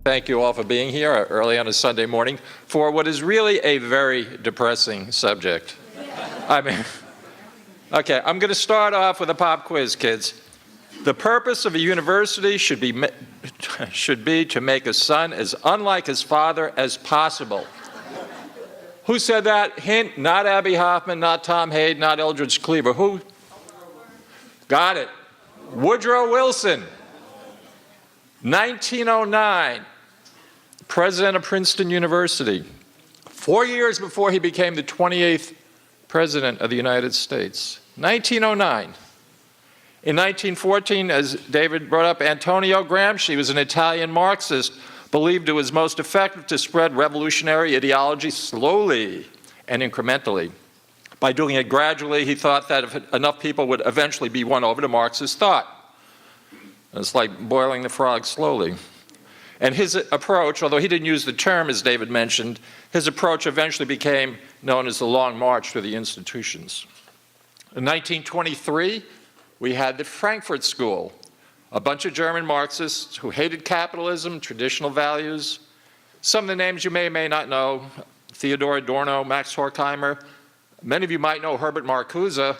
thank you all for being here early on a Sunday morning for what is really a very depressing subject. Okay, I'm going to start off with a pop quiz, kids. The purpose of a university should be to make a son as unlike his father as possible. Who said that? Hint, not Abby Hoffman, not Tom Hayden, not Eldridge Cleaver. Who? Got it. Woodrow Wilson. 1909, president of Princeton University. 4 years before he became the 28th president of the United States. 1909. In 1914, as David brought up, Antonio Gramsci was an Italian Marxist, believed it was most effective to spread revolutionary ideology slowly and incrementally. By doing it gradually, he thought that if enough people would eventually be won over to Marxist thought. It's like boiling the frog slowly. And his approach, although he didn't use the term, as David mentioned, his approach eventually became known as the Long March through the institutions. In 1923, we had the Frankfurt School, a bunch of German Marxists who hated capitalism, traditional values. Some of the names you may or may not know: Theodor Adorno, Max Horkheimer. Many of you might know Herbert Marcuse.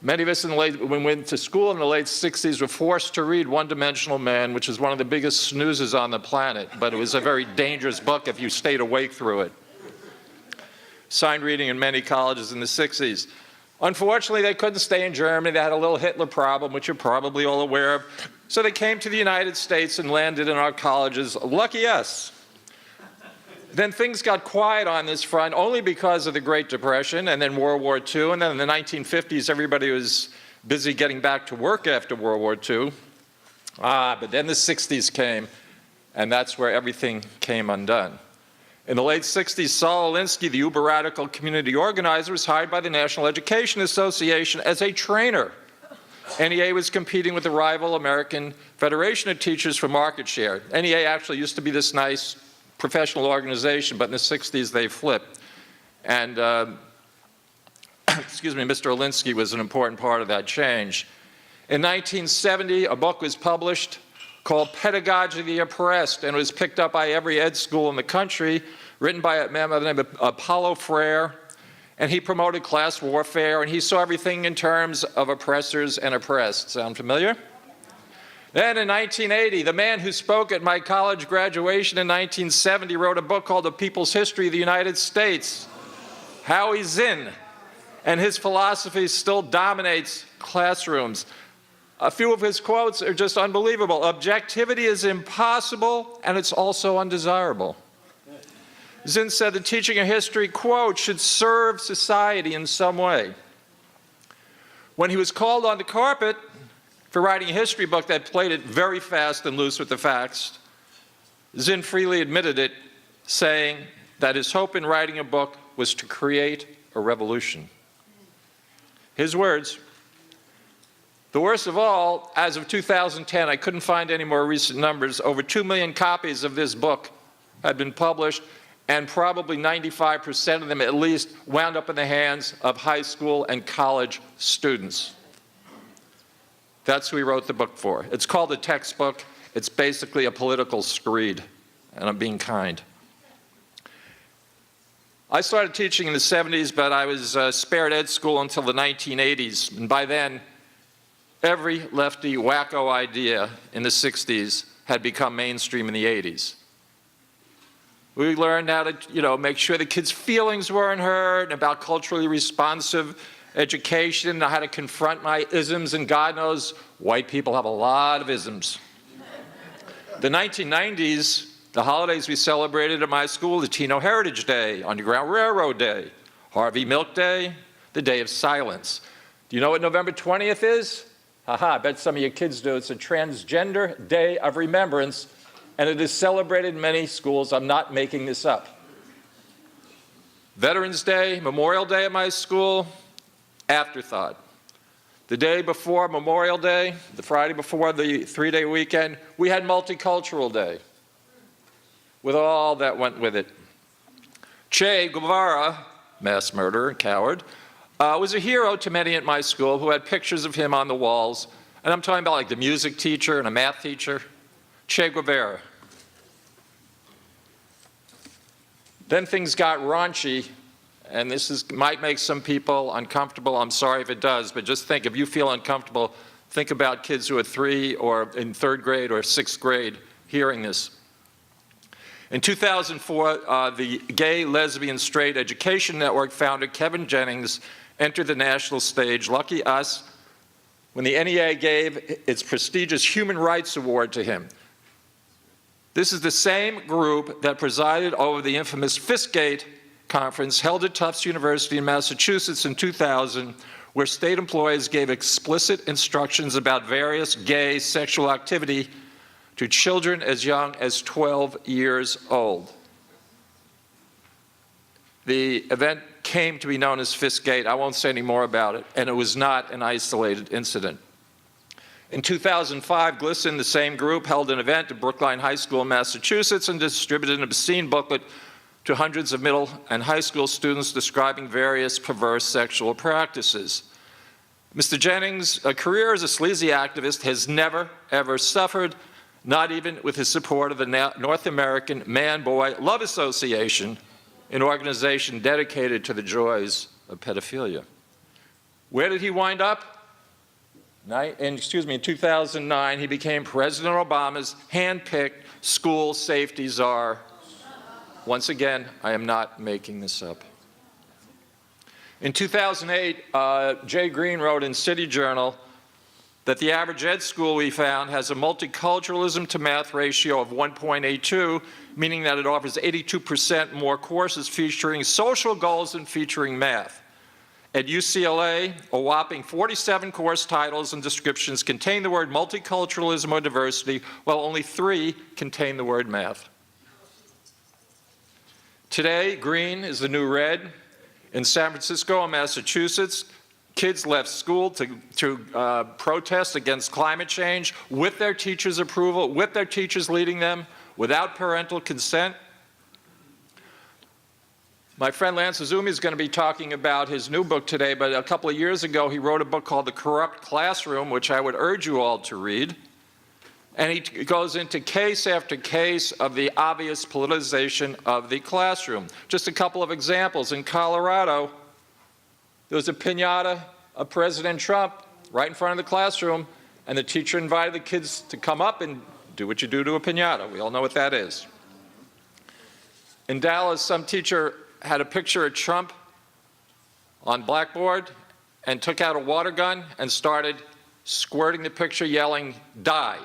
Many of us when we went to school in the late 60s were forced to read One-Dimensional Man, which is one of the biggest snoozes on the planet, but it was a very dangerous book if you stayed awake through it. Signed reading in many colleges in the 60s. Unfortunately, they couldn't stay in Germany. They had a little Hitler problem, which you're probably all aware of. So they came to the United States and landed in our colleges. Lucky us. Then things got quiet on this front only because of the Great Depression and then World War II. And then in the 1950s, everybody was busy getting back to work after World War II. But then the 60s came, and that's where everything came undone. In the late 60s, Saul Alinsky, the uber-radical community organizer, was hired by the National Education Association as a trainer. NEA was competing with the rival American Federation of Teachers for market share. NEA actually used to be this nice professional organization, but in the 60s they flipped. And, excuse me, Mr. Alinsky was an important part of that change. In 1970, a book was published called Pedagogy of the Oppressed, and it was picked up by every ed school in the country, written by a man by the name of Apollo Frere, and he promoted class warfare, and he saw everything in terms of oppressors and oppressed. Sound familiar? Then in 1980, the man who spoke at my college graduation in 1970 wrote a book called The People's History of the United States, Howie Zinn, and his philosophy still dominates classrooms. A few of his quotes are just unbelievable. Objectivity is impossible, and it's also undesirable. Zinn said the teaching of history, quote, should serve society in some way. When he was called on the carpet for writing a history book that played it very fast and loose with the facts, Zinn freely admitted it, saying that his hope in writing a book was to create a revolution. His words. The worst of all, as of 2010, I couldn't find any more recent numbers, over 2 million copies of this book had been published, and probably 95% of them at least wound up in the hands of high school and college students. That's who he wrote the book for. It's called a textbook. It's basically a political screed, and I'm being kind. I started teaching in the 70s, but I was spared ed school until the 1980s, and by then, every lefty wacko idea in the 60s had become mainstream in the 80s. We learned how to, make sure the kids' feelings weren't hurt, about culturally responsive education, how to confront my isms, and God knows white people have a lot of isms. The 1990s, the holidays we celebrated at my school, Latino Heritage Day, Underground Railroad Day, Harvey Milk Day, the Day of Silence. Do you know what November 20th is? Haha, I bet some of your kids do. It's a Transgender Day of Remembrance, and it is celebrated in many schools. I'm not making this up. Veterans Day, Memorial Day at my school, afterthought. The day before Memorial Day, the Friday before the three-day weekend, we had Multicultural Day, with all that went with it. Che Guevara, mass murderer and coward, was a hero to many at my school who had pictures of him on the walls. And I'm talking about like the music teacher and a math teacher. Che Guevara. Then things got raunchy, and might make some people uncomfortable. I'm sorry if it does, but just think, if you feel uncomfortable, think about kids who are 3 or in 3rd grade or 6th grade hearing this. In 2004, the Gay, Lesbian, Straight Education Network founder Kevin Jennings entered the national stage. Lucky us when the NEA gave its prestigious Human Rights Award to him. This is the same group that presided over the infamous Fistgate conference held at Tufts University in Massachusetts in 2000, where state employees gave explicit instructions about various gay sexual activity to children as young as 12 years old. The event came to be known as Fistgate. I won't say any more about it, and it was not an isolated incident. In 2005, GLSEN, the same group, held an event at Brookline High School in Massachusetts and distributed an obscene booklet to hundreds of middle and high school students describing various perverse sexual practices. Mr. Jennings' career as a sleazy activist has never, ever suffered, not even with his support of the North American Man-Boy Love Association, an organization dedicated to the joys of pedophilia. Where did he wind up? In 2009, he became President Obama's hand-picked school safety czar. Once again, I am not making this up. In 2008, Jay Green wrote in City Journal that the average ed school we found has a multiculturalism to math ratio of 1.82, meaning that it offers 82% more courses featuring social goals than featuring math. At UCLA, a whopping 47 course titles and descriptions contain the word multiculturalism or diversity, while only 3 contain the word math. Today, green is the new red. In San Francisco and Massachusetts, kids left school to protest against climate change with their teachers' approval, with their teachers leading them, without parental consent. My friend Lance Azumi is going to be talking about his new book today, but a couple of years ago he wrote a book called The Corrupt Classroom, which I would urge you all to read. And he goes into case after case of the obvious politicization of the classroom. Just a couple of examples. In Colorado, there was a piñata of President Trump right in front of the classroom, and the teacher invited the kids to come up and do what you do to a piñata. We all know what that is. In Dallas, some teacher had a picture of Trump on blackboard and took out a water gun and started squirting the picture, yelling, "Die."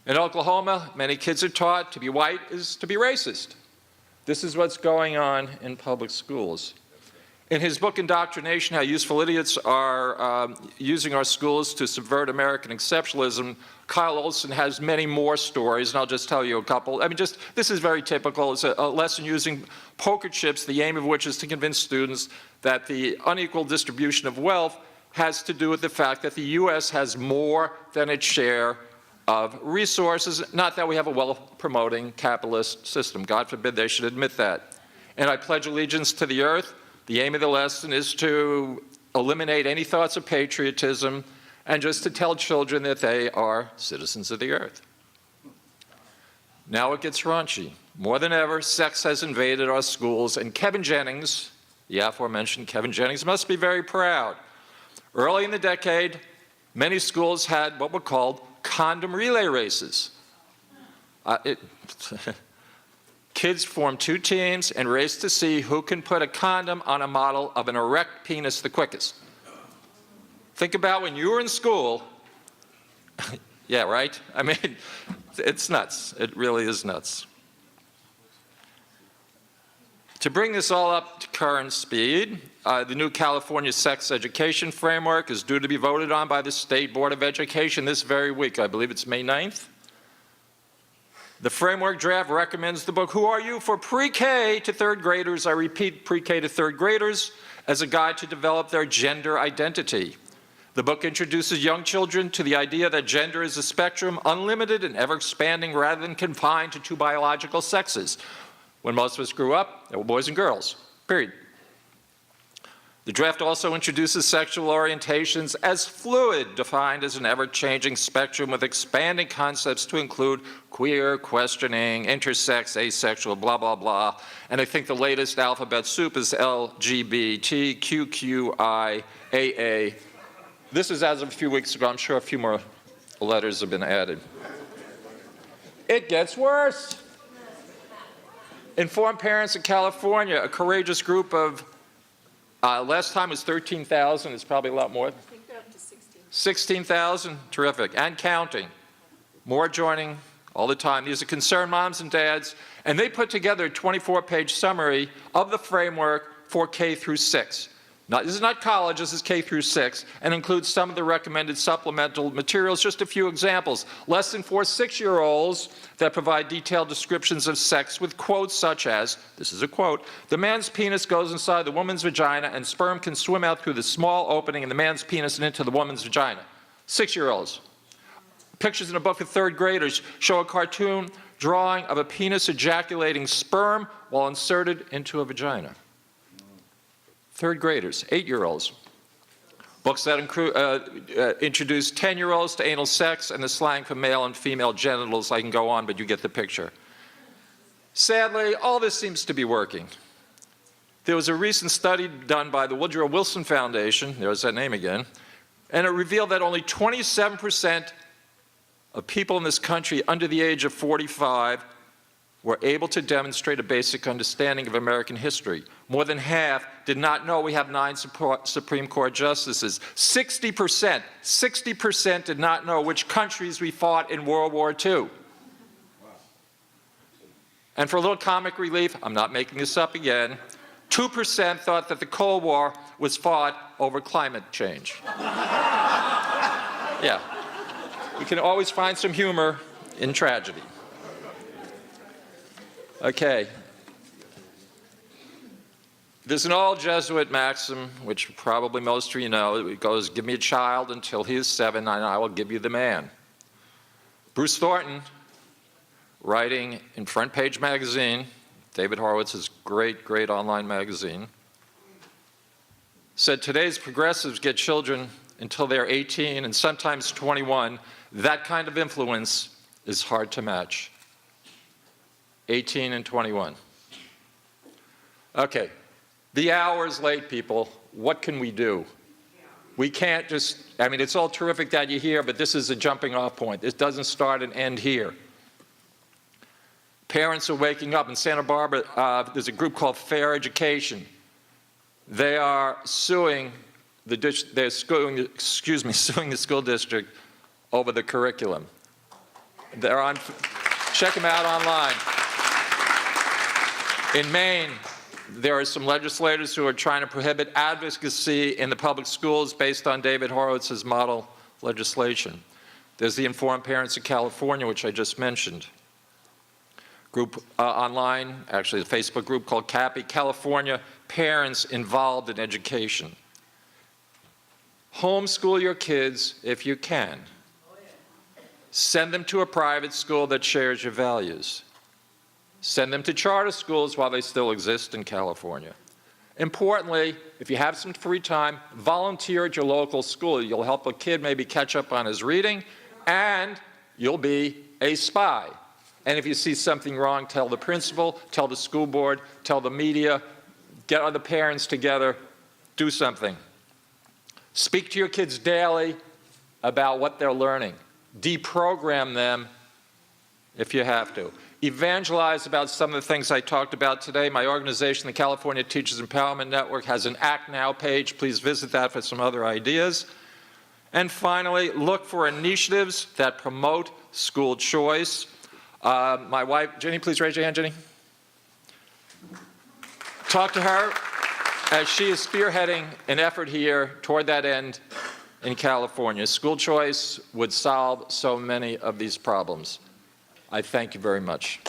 In Oklahoma, many kids are taught to be white is to be racist. This is what's going on in public schools. In his book, Indoctrination, How Useful Idiots Are Using Our Schools to Subvert American Exceptionalism, Kyle Olson has many more stories, and I'll just tell you a couple. This is very typical. It's a lesson using poker chips, the aim of which is to convince students that the unequal distribution of wealth has to do with the fact that the U.S. has more than its share of resources, not that we have a wealth-promoting capitalist system. God forbid they should admit that. And I pledge allegiance to the earth. The aim of the lesson is to eliminate any thoughts of patriotism and just to tell children that they are citizens of the earth. Now it gets raunchy. More than ever, sex has invaded our schools, and Kevin Jennings, the aforementioned Kevin Jennings, must be very proud. Early in the decade, many schools had what were called condom relay races. Kids formed 2 teams and raced to see who can put a condom on a model of an erect penis the quickest. Think about when you were in school. Yeah, right? I mean, it's nuts. It really is nuts. To bring this all up to current speed, the new California sex education framework is due to be voted on by the State Board of Education this very week. I believe it's May 9th. The framework draft recommends the book, Who Are You? For pre-K to 3rd graders, I repeat, pre-K to 3rd graders, as a guide to develop their gender identity. The book introduces young children to the idea that gender is a spectrum, unlimited and ever-expanding rather than confined to 2 biological sexes. When most of us grew up, there were boys and girls, period. The draft also introduces sexual orientations as fluid, defined as an ever-changing spectrum with expanding concepts to include queer, questioning, intersex, asexual, blah, blah, blah. And I think the latest alphabet soup is LGBTQQIAA. This is as of a few weeks ago. I'm sure a few more letters have been added. It gets worse. Informed Parents in California, a courageous group of last time was 13,000. It's probably a lot more. I think they're up to 16. 16,000, terrific, and counting. More joining all the time. These are concerned moms and dads, and they put together a 24-page summary of the framework for K through 6. This is not college, this is K through 6, and includes some of the recommended supplemental materials. Just a few examples. Lessons for 6-year-olds that provide detailed descriptions of sex with quotes such as, this is a quote, "The man's penis goes inside the woman's vagina and sperm can swim out through the small opening in the man's penis and into the woman's vagina." 6-year-olds. Pictures in a book of 3rd graders show a cartoon drawing of a penis ejaculating sperm while inserted into a vagina. 3rd graders, 8-year-olds. Books that introduce 10-year-olds to anal sex and the slang for male and female genitals. I can go on, but you get the picture. Sadly, all this seems to be working. There was a recent study done by the Woodrow Wilson Foundation, there's that name again, and it revealed that only 27% of people in this country under the age of 45 were able to demonstrate a basic understanding of American history. More than half did not know we have 9 Supreme Court justices. 60% did not know which countries we fought in World War II. And for a little comic relief, I'm not making this up again, 2% thought that the Cold War was fought over climate change. Yeah, we can always find some humor in tragedy. Okay. There's an old Jesuit maxim, which probably most of you know. It goes, "Give me a child until he is 7, and I will give you the man." Bruce Thornton, writing in Front Page magazine, David Horowitz's great, great online magazine, said, "Today's progressives get children until they're 18 and sometimes 21. That kind of influence is hard to match." 18 and 21. Okay, the hour is late, people. What can we do? We can't just, I mean, it's all terrific that you're here, but this is a jumping off point. This doesn't start and end here. Parents are waking up. In Santa Barbara, there's a group called Fair Education. They are suing the school district over the curriculum. They're on, check them out online. In Maine, there are some legislators who are trying to prohibit advocacy in the public schools based on David Horowitz's model legislation. There's the Informed Parents of California, which I just mentioned. Group online, actually a Facebook group called CAPI, California Parents Involved in Education. Homeschool your kids if you can. Send them to a private school that shares your values. Send them to charter schools while they still exist in California. Importantly, if you have some free time, volunteer at your local school. You'll help a kid maybe catch up on his reading, and you'll be a spy. And if you see something wrong, tell the principal, tell the school board, tell the media, get other parents together, do something. Speak to your kids daily about what they're learning. Deprogram them if you have to. Evangelize about some of the things I talked about today. My organization, the California Teachers Empowerment Network, has an Act Now page. Please visit that for some other ideas. And finally, look for initiatives that promote school choice. My wife, Jenny, please raise your hand, Jenny. Talk to her as she is spearheading an effort here toward that end in California. School choice would solve so many of these problems. I thank you very much.